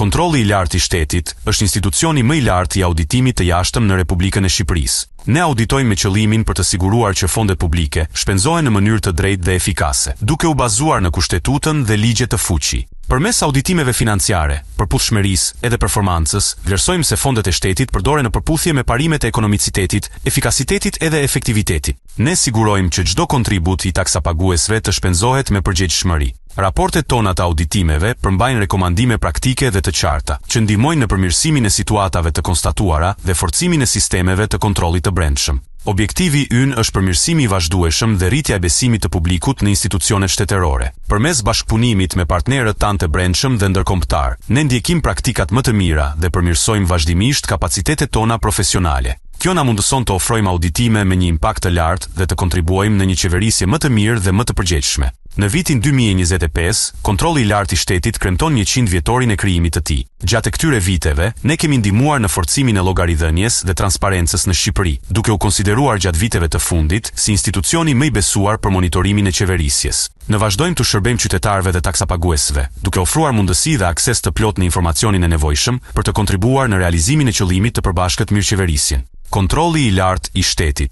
Kontrolli i lartë i shtetit është institucioni më i lartë i auditimit të jashtëm në Republikën e Shqipërisë. Ne auditojmë me qëllimin për të siguruar që fondet publike shpenzohen në mënyrë të drejtë dhe efikase, duke u bazuar në Kushtetutën dhe ligjet të fuqi. Përmes auditimeve financiare, përputhshmërisë edhe performancës, vlerësojmë se fondet e shtetit përdoren në përputhje me parimet e ekonomicitetit, efikasitetit edhe efektivitetit. Ne sigurojmë që çdo kontribut i taksapaguesve të shpenzohet me përgjegjshmëri. Raportet tona të auditimeve përmbajnë rekomandime praktike dhe të qarta, që ndihmojnë në përmirësimin e situatave të konstatuara dhe forcimin e sistemeve të kontrollit të brendshëm. Objektivi ynë është përmirësimi i vazhdueshëm dhe rritja e besimit të publikut në institucionet shtetërore. Përmes bashkëpunimit me partnerët tanë të brendshëm dhe ndërkombëtar, ne ndjekim praktikat më të mira dhe përmirësojmë vazhdimisht kapacitetet tona profesionale. Kjo na mundëson të ofrojmë auditime me një impakt të lartë dhe të kontribuojmë në një qeverisje më të mirë dhe më të përgjegjshme. Në vitin 2025, kontrolli i lartë i shtetit kremton 100 vjetorin e krijimit të tij. Gjatë këtyre viteve, ne kemi ndihmuar në forcimin e llogaridhënies dhe transparencës në Shqipëri, duke u konsideruar gjatë viteve të fundit si institucioni më i besuar për monitorimin e qeverisjes. Ne vazhdojmë të shërbejmë qytetarëve dhe taksapaguesve, duke ofruar mundësi dhe akses të plotë në informacionin e nevojshëm për të kontribuar në realizimin e qëllimit të përbashkët mirëqeverisjen. Kontrolli i lartë i shtetit.